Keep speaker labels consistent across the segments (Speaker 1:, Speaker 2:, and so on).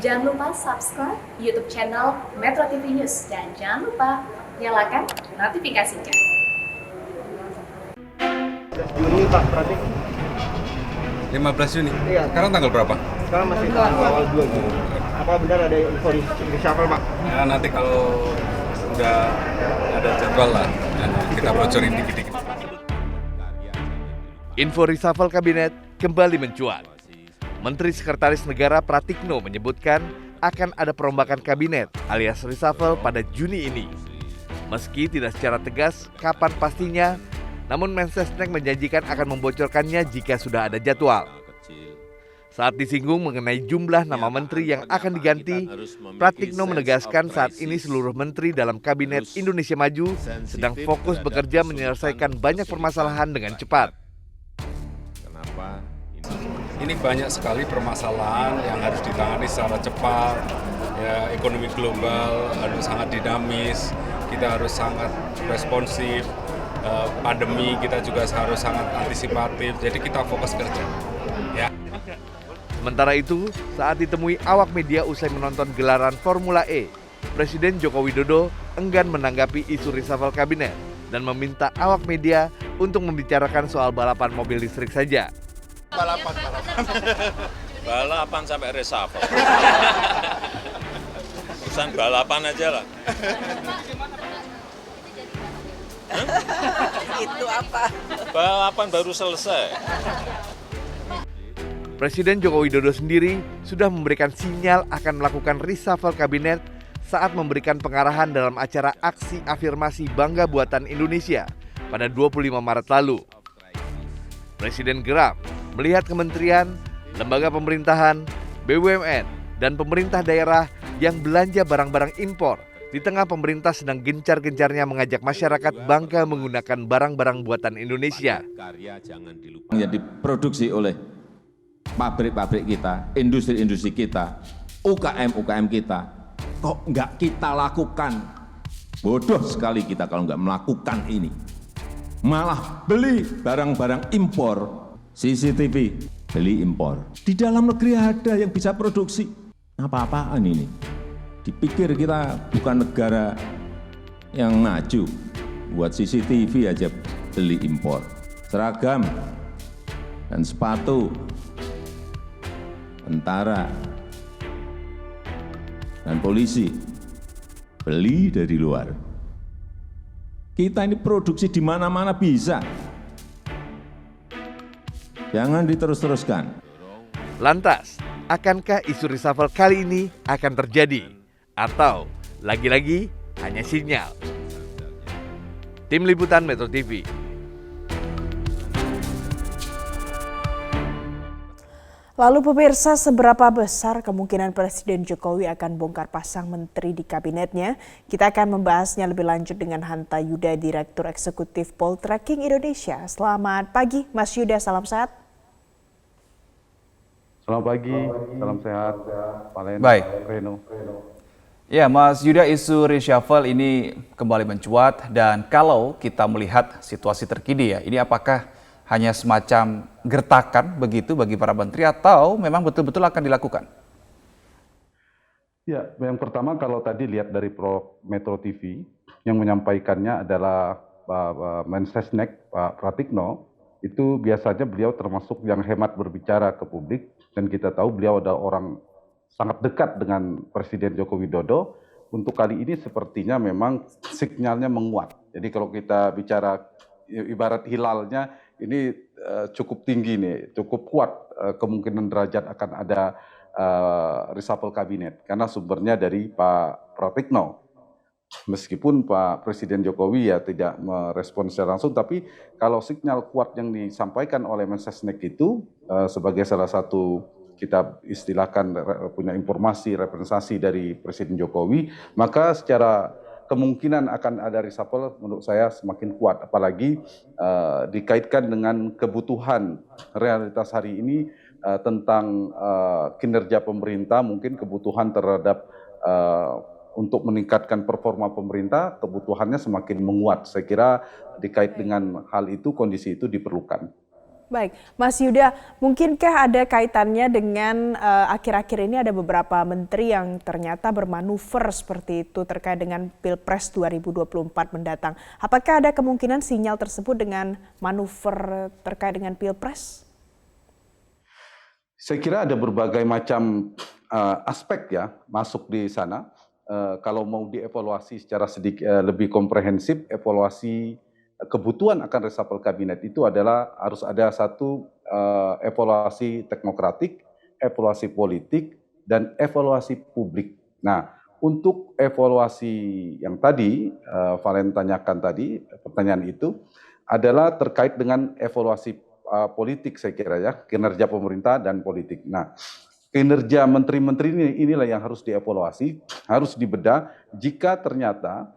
Speaker 1: Jangan lupa subscribe YouTube channel Metro TV News dan jangan lupa nyalakan notifikasinya.
Speaker 2: Juni Pak Pratik.
Speaker 3: 15 Juni?
Speaker 2: Iya.
Speaker 3: Sekarang tanggal berapa?
Speaker 2: Sekarang masih awal 2 Juni. Apa benar ada info reshuffle Pak?
Speaker 3: Ya nanti kalau udah ada jadwal lah, kita bocorin dikit-dikit.
Speaker 4: Info reshuffle kabinet kembali mencuat. Menteri Sekretaris Negara Pratikno menyebutkan akan ada perombakan kabinet alias reshuffle pada Juni ini. Meski tidak secara tegas kapan pastinya, namun Mensesnek menjanjikan akan membocorkannya jika sudah ada jadwal. Saat disinggung mengenai jumlah nama menteri yang akan diganti, Pratikno menegaskan saat ini seluruh menteri dalam Kabinet Indonesia Maju sedang fokus bekerja menyelesaikan banyak permasalahan dengan cepat.
Speaker 3: Ini banyak sekali permasalahan yang harus ditangani secara cepat. Ya, ekonomi global harus sangat dinamis, kita harus sangat responsif. Pandemi kita juga harus sangat antisipatif. Jadi kita fokus kerja. Ya.
Speaker 4: Sementara itu, saat ditemui awak media usai menonton gelaran Formula E, Presiden Joko Widodo enggan menanggapi isu reshuffle kabinet dan meminta awak media untuk membicarakan soal balapan mobil listrik saja.
Speaker 5: Balapan sampai reshuffle. Urusan balapan aja lah.
Speaker 6: Itu apa?
Speaker 5: Balapan baru selesai.
Speaker 4: Presiden Joko Widodo sendiri sudah memberikan sinyal akan melakukan reshuffle kabinet saat memberikan pengarahan dalam acara aksi afirmasi Bangga Buatan Indonesia pada 25 Maret lalu. Presiden geram melihat kementerian, lembaga pemerintahan, BUMN, dan pemerintah daerah yang belanja barang-barang impor di tengah pemerintah sedang gencar-gencarnya mengajak masyarakat bangga menggunakan barang-barang buatan Indonesia.
Speaker 7: Yang diproduksi oleh pabrik-pabrik kita, industri-industri kita, UKM-UKM kita, kok nggak kita lakukan? Bodoh sekali kita kalau nggak melakukan ini. Malah beli barang-barang impor, CCTV, beli impor. Di dalam negeri ada yang bisa produksi. Apa-apaan ini? Dipikir kita bukan negara yang maju. Buat CCTV aja beli impor. Seragam dan sepatu, tentara dan polisi beli dari luar. Kita ini produksi di mana-mana bisa. Jangan diterus-teruskan.
Speaker 4: Lantas, akankah isu reshuffle kali ini akan terjadi? Atau lagi-lagi hanya sinyal? Tim Liputan Metro TV.
Speaker 8: Lalu pemirsa, seberapa besar kemungkinan Presiden Jokowi akan bongkar pasang menteri di kabinetnya? Kita akan membahasnya lebih lanjut dengan Hanta Yuda, Direktur Eksekutif Poltreking Indonesia. Selamat pagi, Mas Yuda, salam sehat.
Speaker 9: Selamat pagi, salam sehat, Pak Len,
Speaker 10: Baik.
Speaker 9: Reno.
Speaker 10: Ya, Mas Yuda, isu reshuffle ini kembali mencuat dan kalau kita melihat situasi terkini ya, ini apakah hanya semacam gertakan begitu bagi para menteri atau memang betul-betul akan dilakukan?
Speaker 9: Ya, yang pertama kalau tadi lihat dari Metro TV yang menyampaikannya adalah Pak Mensesnek, Pak Pratikno, itu biasanya beliau termasuk yang hemat berbicara ke publik dan kita tahu beliau adalah orang sangat dekat dengan Presiden Joko Widodo. Untuk kali ini sepertinya memang sinyalnya menguat. Jadi kalau kita bicara ibarat hilalnya, ini cukup tinggi nih, cukup kuat kemungkinan derajat akan ada reshuffle kabinet karena sumbernya dari Pak Pratikno. Meskipun Pak Presiden Jokowi ya tidak merespon secara langsung, tapi kalau sinyal kuat yang disampaikan oleh Mensesnek itu sebagai salah satu kita istilahkan punya informasi representasi dari Presiden Jokowi, maka secara kemungkinan akan ada reshuffle menurut saya semakin kuat, apalagi dikaitkan dengan kebutuhan realitas hari ini tentang kinerja pemerintah, mungkin kebutuhan terhadap untuk meningkatkan performa pemerintah, kebutuhannya semakin menguat. Saya kira dikait dengan hal itu, kondisi itu diperlukan.
Speaker 8: Baik, Mas Yuda, mungkinkah ada kaitannya dengan akhir-akhir ini ada beberapa menteri yang ternyata bermanuver seperti itu terkait dengan Pilpres 2024 mendatang. Apakah ada kemungkinan sinyal tersebut dengan manuver terkait dengan Pilpres?
Speaker 9: Saya kira ada berbagai macam aspek ya masuk di sana. Kalau mau dievaluasi secara sedikit lebih komprehensif, evaluasi kebutuhan akan reshuffle kabinet itu adalah harus ada satu evaluasi teknokratik, evaluasi politik, dan evaluasi publik. Nah, untuk evaluasi yang tadi Valen tanyakan tadi, pertanyaan itu adalah terkait dengan evaluasi politik saya kira ya, kinerja pemerintah dan politik. Nah, kinerja menteri-menteri inilah yang harus dievaluasi, harus dibedah. Jika ternyata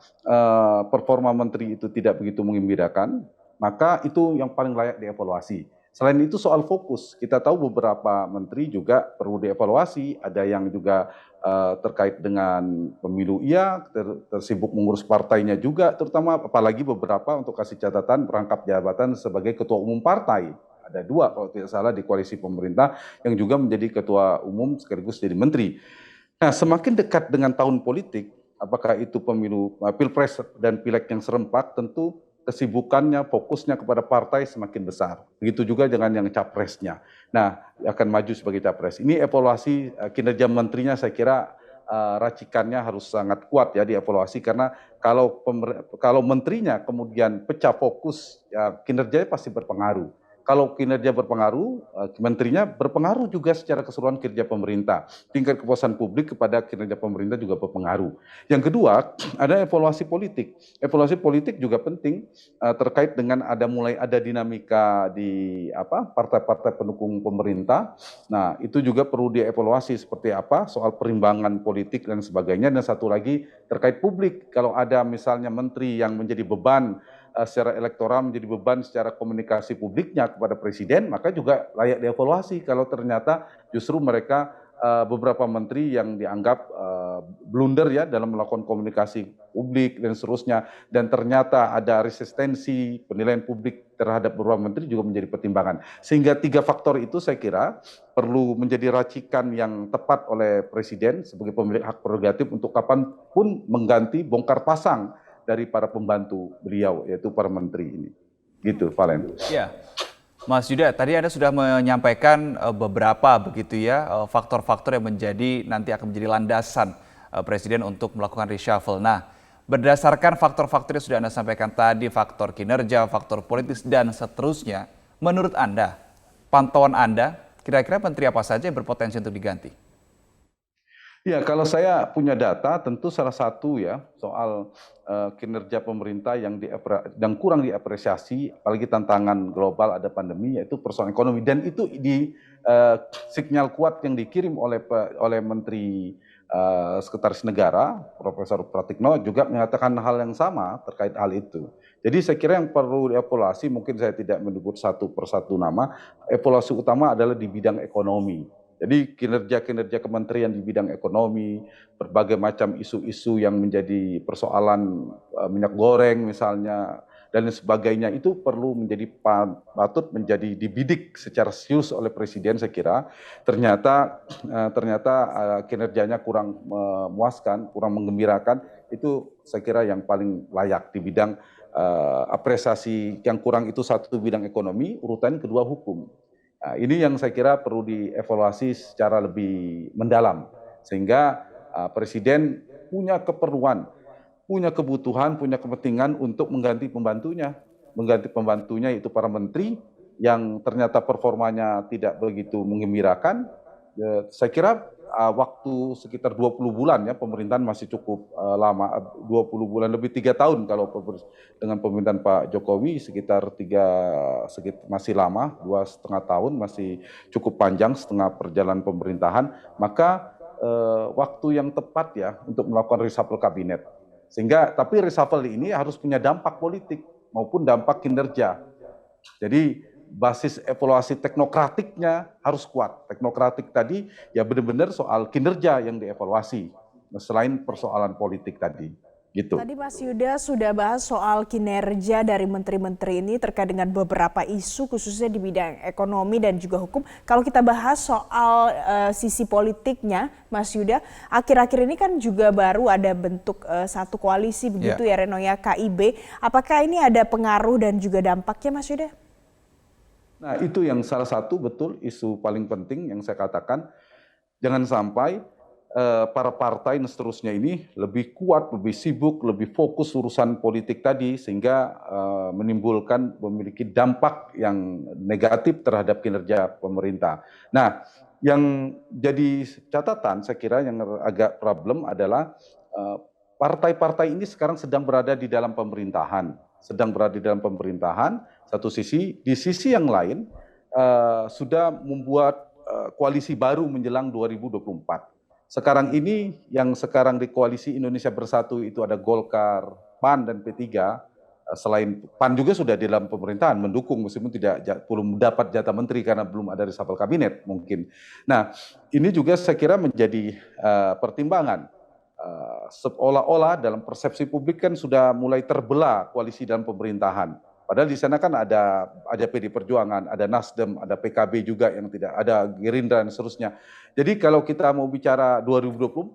Speaker 9: performa menteri itu tidak begitu menggembirakan, maka itu yang paling layak dievaluasi. Selain itu soal fokus, kita tahu beberapa menteri juga perlu dievaluasi, ada yang juga terkait dengan pemilu tersibuk mengurus partainya juga, terutama apalagi beberapa untuk kasih catatan perangkap jabatan sebagai ketua umum partai. Ada 2 kalau tidak salah di koalisi pemerintah yang juga menjadi ketua umum sekaligus jadi menteri. Nah, semakin dekat dengan tahun politik, apakah itu pemilu, pilpres dan pileg yang serempak, tentu kesibukannya, fokusnya kepada partai semakin besar. Begitu juga dengan yang capresnya. Nah, akan maju sebagai capres. Ini evaluasi kinerja menterinya saya kira racikannya harus sangat kuat ya dievaluasi, karena kalau menterinya kemudian pecah fokus, ya, kinerjanya pasti berpengaruh. Kalau kinerja berpengaruh, menterinya berpengaruh juga secara keseluruhan kinerja pemerintah. Tingkat kepuasan publik kepada kinerja pemerintah juga berpengaruh. Yang kedua, ada evaluasi politik. Evaluasi politik juga penting terkait dengan mulai ada dinamika di partai-partai pendukung pemerintah. Nah, itu juga perlu dievaluasi seperti apa soal perimbangan politik dan sebagainya. Dan satu lagi terkait publik. Kalau ada misalnya menteri yang menjadi beban secara elektoral, menjadi beban secara komunikasi publiknya kepada presiden, maka juga layak dievaluasi kalau ternyata justru mereka beberapa menteri yang dianggap blunder ya dalam melakukan komunikasi publik dan seterusnya, dan ternyata ada resistensi penilaian publik terhadap beberapa menteri juga menjadi pertimbangan. Sehingga 3 faktor itu saya kira perlu menjadi racikan yang tepat oleh presiden sebagai pemilik hak prerogatif untuk kapanpun mengganti bongkar pasang dari para pembantu beliau, yaitu para menteri ini. Gitu, Valen.
Speaker 10: Ya, Mas Yuda, tadi Anda sudah menyampaikan beberapa begitu ya faktor-faktor yang nanti akan menjadi landasan Presiden untuk melakukan reshuffle. Nah, berdasarkan faktor-faktor yang sudah Anda sampaikan tadi, faktor kinerja, faktor politis, dan seterusnya, menurut Anda, pantauan Anda, kira-kira menteri apa saja yang berpotensi untuk diganti?
Speaker 9: Ya, kalau saya punya data, tentu salah satu ya soal kinerja pemerintah yang kurang diapresiasi, apalagi tantangan global ada pandemi, yaitu persoalan ekonomi. Dan itu di sinyal kuat yang dikirim oleh Menteri Sekretaris Negara, Profesor Pratikno, juga menyatakan hal yang sama terkait hal itu. Jadi saya kira yang perlu dievaluasi, mungkin saya tidak menyebut satu persatu nama, evaluasi utama adalah di bidang ekonomi. Jadi kinerja-kinerja kementerian di bidang ekonomi, berbagai macam isu-isu yang menjadi persoalan minyak goreng misalnya, dan sebagainya, itu perlu patut menjadi dibidik secara serius oleh Presiden. Saya kira ternyata kinerjanya kurang memuaskan, kurang menggembirakan, itu saya kira yang paling layak di bidang apresiasi. Yang kurang itu satu bidang ekonomi, urutan kedua hukum. Nah, ini yang saya kira perlu dievaluasi secara lebih mendalam, sehingga Presiden punya keperluan, punya kebutuhan, punya kepentingan untuk mengganti pembantunya yaitu para menteri yang ternyata performanya tidak begitu menggembirakan. Saya kira waktu sekitar 20 bulan ya, pemerintahan masih cukup lama, 20 bulan lebih 3 tahun kalau dengan pemerintahan Pak Jokowi sekitar masih lama, 2,5 tahun, masih cukup panjang setengah perjalanan pemerintahan. Maka waktu yang tepat ya untuk melakukan reshuffle kabinet. Tapi reshuffle ini harus punya dampak politik maupun dampak kinerja. Jadi basis evaluasi teknokratiknya harus kuat. Teknokratik tadi ya benar-benar soal kinerja yang dievaluasi, selain persoalan politik tadi. gitu.
Speaker 8: Tadi Mas Yuda sudah bahas soal kinerja dari menteri-menteri ini terkait dengan beberapa isu khususnya di bidang ekonomi dan juga hukum. Kalau kita bahas soal sisi politiknya, Mas Yuda, akhir-akhir ini kan juga baru ada bentuk satu koalisi begitu ya Reno ya, KIB. Apakah ini ada pengaruh dan juga dampaknya Mas Yuda?
Speaker 9: Nah itu yang salah satu betul isu paling penting yang saya katakan, jangan sampai para partai dan seterusnya ini lebih kuat, lebih sibuk, lebih fokus urusan politik tadi sehingga memiliki dampak yang negatif terhadap kinerja pemerintah. Nah, yang jadi catatan saya kira yang agak problem adalah partai-partai ini sekarang sedang berada di dalam pemerintahan, satu sisi, di sisi yang lain sudah membuat koalisi baru menjelang 2024. Sekarang ini yang sekarang di koalisi Indonesia Bersatu itu ada Golkar, PAN dan P3. Selain PAN juga sudah di dalam pemerintahan mendukung meskipun belum dapat jatah menteri karena belum ada reshuffle kabinet mungkin. Nah ini juga saya kira menjadi pertimbangan. Seolah-olah dalam persepsi publik kan sudah mulai terbelah koalisi dalam pemerintahan. Padahal di sana kan ada PD Perjuangan, ada Nasdem, ada PKB juga yang tidak ada, Gerindra dan seterusnya. Jadi kalau kita mau bicara 2024,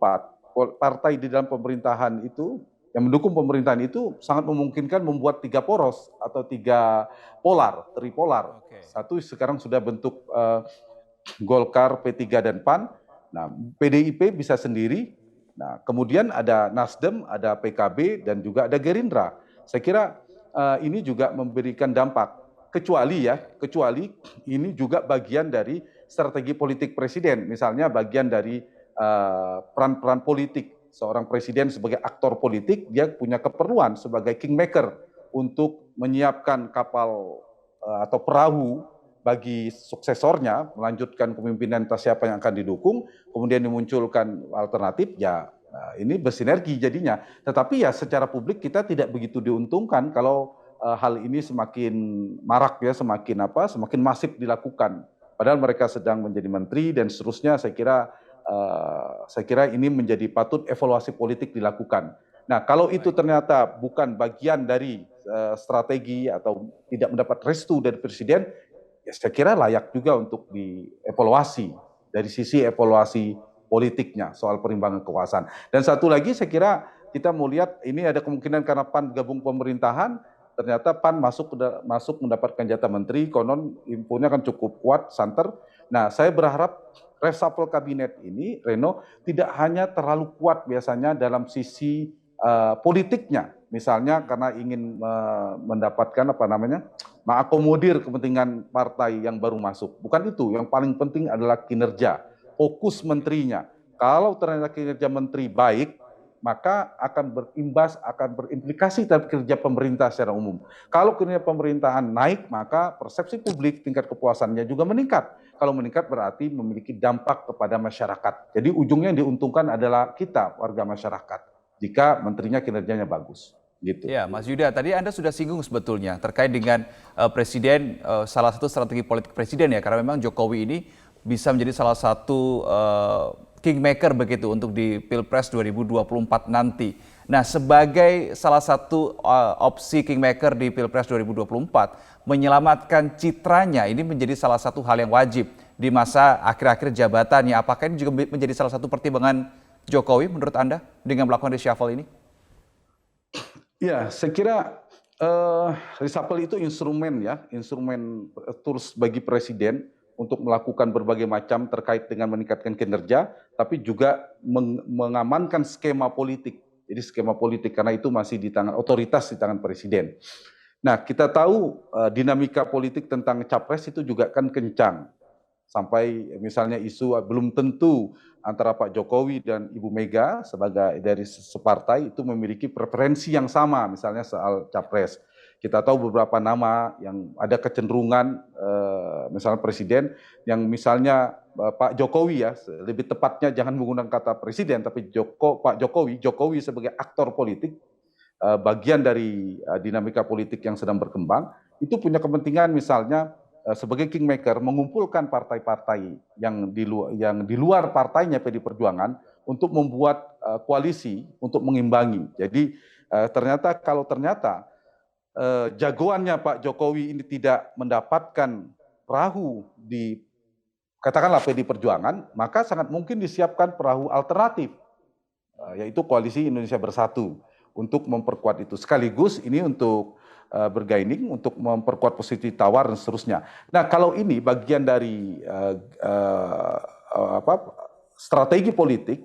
Speaker 9: partai di dalam pemerintahan itu yang mendukung pemerintahan itu sangat memungkinkan membuat 3 poros atau 3 polar, tripolar. Satu sekarang sudah bentuk Golkar, P3 dan PAN. Nah, PDIP bisa sendiri. Nah, kemudian ada Nasdem, ada PKB dan juga ada Gerindra. Saya kira ini juga memberikan dampak, kecuali ini juga bagian dari strategi politik presiden, misalnya bagian dari peran-peran politik seorang presiden sebagai aktor politik, dia punya keperluan sebagai kingmaker untuk menyiapkan kapal atau perahu bagi suksesornya, melanjutkan kepemimpinan entah siapa yang akan didukung, kemudian dimunculkan alternatif, ya ini bersinergi jadinya. Tetapi ya secara publik kita tidak begitu diuntungkan kalau hal ini semakin marak ya, semakin masif dilakukan. Padahal mereka sedang menjadi menteri dan seterusnya. Saya kira ini menjadi patut evaluasi politik dilakukan. Nah, kalau itu ternyata bukan bagian dari strategi atau tidak mendapat restu dari presiden, ya saya kira layak juga untuk dievaluasi dari sisi evaluasi politiknya soal perimbangan kekuasaan. Dan satu lagi saya kira kita mau lihat ini ada kemungkinan karena PAN gabung pemerintahan, ternyata PAN masuk mendapatkan jatah menteri, konon infonya kan cukup kuat, santer. Nah, saya berharap reshuffle kabinet ini, Reno, tidak hanya terlalu kuat biasanya dalam sisi politiknya, misalnya karena ingin mendapatkan mengakomodir kepentingan partai yang baru masuk. Bukan itu, yang paling penting adalah kinerja. Fokus menterinya. Kalau ternyata kinerja menteri baik, maka akan berimplikasi terhadap kinerja pemerintah secara umum. Kalau kinerja pemerintahan naik, maka persepsi publik, tingkat kepuasannya juga meningkat. Kalau meningkat berarti memiliki dampak kepada masyarakat. Jadi ujungnya yang diuntungkan adalah kita, warga masyarakat, jika menterinya kinerjanya bagus. Gitu.
Speaker 10: Ya, Mas Yuda, tadi Anda sudah singgung sebetulnya terkait dengan presiden, salah satu strategi politik presiden ya, karena memang Jokowi ini bisa menjadi salah satu kingmaker begitu untuk di Pilpres 2024 nanti. Nah, sebagai salah satu opsi kingmaker di Pilpres 2024, menyelamatkan citranya ini menjadi salah satu hal yang wajib di masa akhir-akhir jabatannya. Apakah ini juga menjadi salah satu pertimbangan Jokowi menurut Anda dengan melakukan reshuffle ini?
Speaker 9: Ya, saya kira reshuffle itu instrumen tools bagi presiden untuk melakukan berbagai macam terkait dengan meningkatkan kinerja, tapi juga mengamankan skema politik. Jadi skema politik karena itu masih di tangan otoritas, di tangan presiden. Nah, kita tahu dinamika politik tentang capres itu juga kan kencang. Sampai misalnya isu belum tentu antara Pak Jokowi dan Ibu Mega sebagai dari separtai itu memiliki preferensi yang sama, misalnya soal capres. Kita tahu beberapa nama yang ada kecenderungan, misalnya presiden, yang misalnya Pak Jokowi ya, lebih tepatnya jangan menggunakan kata presiden, tapi Pak Jokowi sebagai aktor politik, bagian dari dinamika politik yang sedang berkembang, itu punya kepentingan misalnya sebagai kingmaker mengumpulkan partai-partai yang di luar partainya PD Perjuangan untuk membuat koalisi untuk mengimbangi. Jadi ternyata jagoannya Pak Jokowi ini tidak mendapatkan perahu di katakanlah PD Perjuangan, maka sangat mungkin disiapkan perahu alternatif, yaitu Koalisi Indonesia Bersatu untuk memperkuat itu. Sekaligus ini untuk bergaining, untuk memperkuat posisi tawar dan seterusnya. Nah, kalau ini bagian dari strategi politik,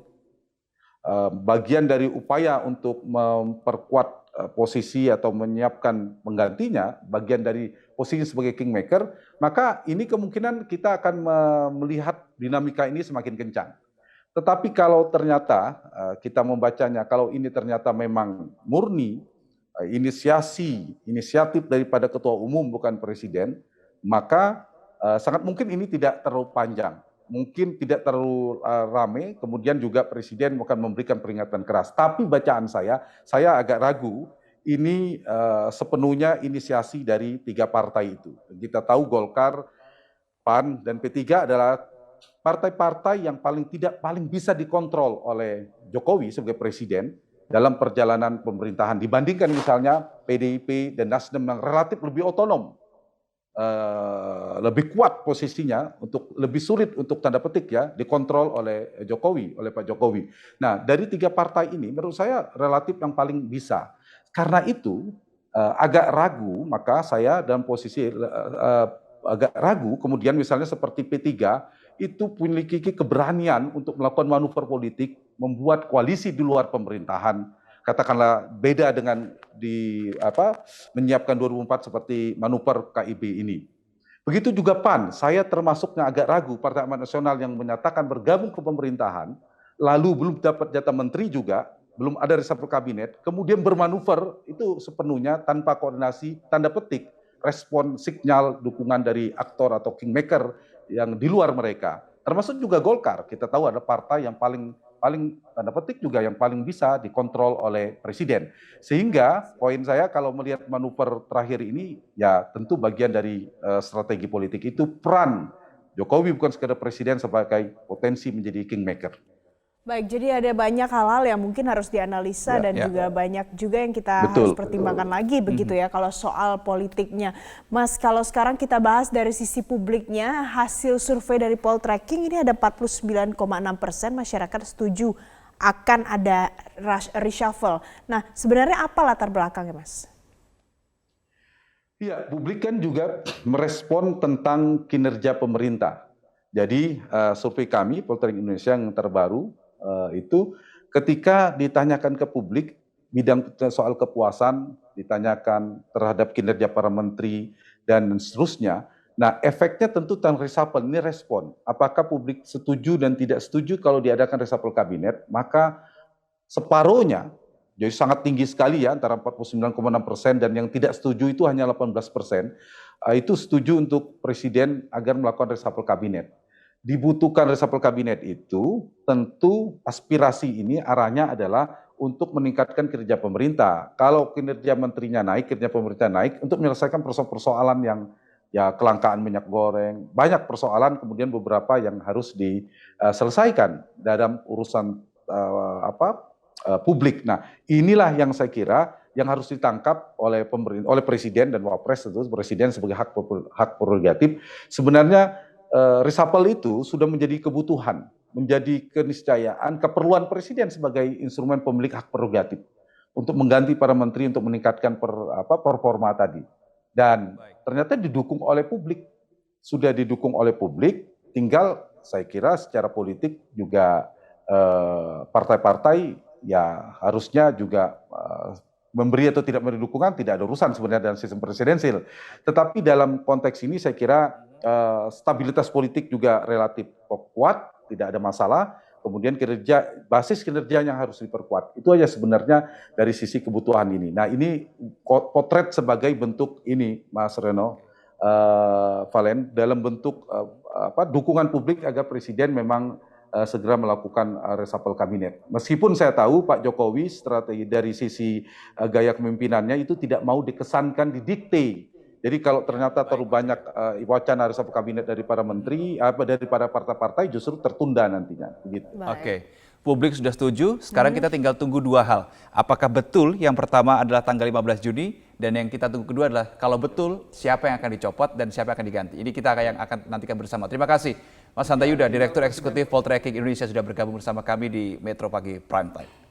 Speaker 9: bagian dari upaya untuk memperkuat posisi atau menyiapkan penggantinya, bagian dari posisi sebagai kingmaker, maka ini kemungkinan kita akan melihat dinamika ini semakin kencang. Tetapi kalau ternyata kita membacanya, kalau ini ternyata memang murni inisiatif daripada ketua umum bukan presiden, maka sangat mungkin ini tidak terlalu panjang. Mungkin tidak terlalu ramai, kemudian juga Presiden akan memberikan peringatan keras. Tapi bacaan saya agak ragu, ini sepenuhnya inisiasi dari 3 partai itu. Kita tahu Golkar, PAN, dan P3 adalah partai-partai yang paling bisa dikontrol oleh Jokowi sebagai Presiden dalam perjalanan pemerintahan. Dibandingkan misalnya PDIP dan Nasdem yang relatif lebih otonom. Lebih kuat posisinya, untuk lebih sulit untuk tanda petik ya dikontrol oleh Pak Jokowi. Nah, dari 3 partai ini menurut saya relatif yang paling bisa. Karena itu agak ragu, maka saya dalam posisi agak ragu. Kemudian misalnya seperti P3 itu memiliki keberanian untuk melakukan manuver politik, membuat koalisi di luar pemerintahan. Katakanlah beda dengan menyiapkan 2004 seperti manuver KIB ini. Begitu juga PAN, saya termasuknya agak ragu Partai Amanat Nasional yang menyatakan bergabung ke pemerintahan, lalu belum dapat jatah menteri juga, belum ada reshuffle kabinet, kemudian bermanuver itu sepenuhnya tanpa koordinasi, tanda petik, respon sinyal dukungan dari aktor atau kingmaker yang di luar mereka. Termasuk juga Golkar, kita tahu ada partai yang paling tanda petik juga yang paling bisa dikontrol oleh presiden. Sehingga poin saya kalau melihat manuver terakhir ini ya tentu bagian dari strategi politik itu, peran Jokowi bukan sekedar presiden sebagai potensi menjadi kingmaker.
Speaker 8: Baik, jadi ada banyak hal-hal yang mungkin harus dianalisa dan juga banyak juga yang kita harus pertimbangkan lagi begitu ya kalau soal politiknya. Mas, kalau sekarang kita bahas dari sisi publiknya, hasil survei dari Poltreking ini ada 49,6% masyarakat setuju akan ada reshuffle. Nah, sebenarnya apa latar belakangnya, Mas?
Speaker 9: Iya, publik kan juga merespon tentang kinerja pemerintah. Jadi survei kami, Poltreking Indonesia yang terbaru, itu ketika ditanyakan ke publik bidang soal kepuasan, ditanyakan terhadap kinerja para menteri dan seterusnya. Nah, efeknya tentu tentang reshuffle ini respon. Apakah publik setuju dan tidak setuju kalau diadakan reshuffle kabinet? Maka separuhnya, jadi sangat tinggi sekali ya, antara 49,6% dan yang tidak setuju itu hanya 18%. Itu setuju untuk presiden agar melakukan reshuffle kabinet. Dibutuhkan reshuffle kabinet itu, tentu aspirasi ini arahnya adalah untuk meningkatkan kinerja pemerintah. Kalau kinerja menterinya naik, kinerja pemerintah naik, untuk menyelesaikan persoalan yang ya kelangkaan minyak goreng, banyak persoalan, kemudian beberapa yang harus diselesaikan dalam urusan publik. Nah, inilah yang saya kira yang harus ditangkap oleh pemerintah, oleh presiden dan wapres, tentu presiden sebagai hak prerogatif. Sebenarnya reshuffle itu sudah menjadi kebutuhan, menjadi keniscayaan, keperluan presiden sebagai instrumen pemilik hak prerogatif untuk mengganti para menteri untuk meningkatkan performa tadi. Dan ternyata didukung oleh publik, sudah didukung oleh publik, tinggal saya kira secara politik juga partai-partai ya harusnya juga memberi atau tidak memberi dukungan, tidak ada urusan sebenarnya dalam sistem presidensil. Tetapi dalam konteks ini saya kira stabilitas politik juga relatif kuat, tidak ada masalah. Kemudian basis kinerja yang harus diperkuat. Itu aja sebenarnya dari sisi kebutuhan ini. Nah, ini potret sebagai bentuk ini, Mas Reno, Valen, dalam bentuk dukungan publik agar presiden memang segera melakukan reshuffle kabinet. Meskipun saya tahu Pak Jokowi strategi dari sisi gaya kepemimpinannya itu tidak mau dikesankan didikte. Jadi kalau ternyata terlalu banyak wacana reshuffle kabinet dari para menteri, dari para partai-partai justru tertunda nantinya. Begitu.
Speaker 10: Oke, publik sudah setuju, sekarang kita tinggal tunggu dua hal. Apakah betul yang pertama adalah tanggal 15 Juni, dan yang kita tunggu kedua adalah kalau betul siapa yang akan dicopot dan siapa yang akan diganti. Ini kita yang akan nantikan bersama. Terima kasih Mas Hanta Yuda, Direktur Eksekutif Poltreking Indonesia sudah bergabung bersama kami di Metro Pagi Prime Time.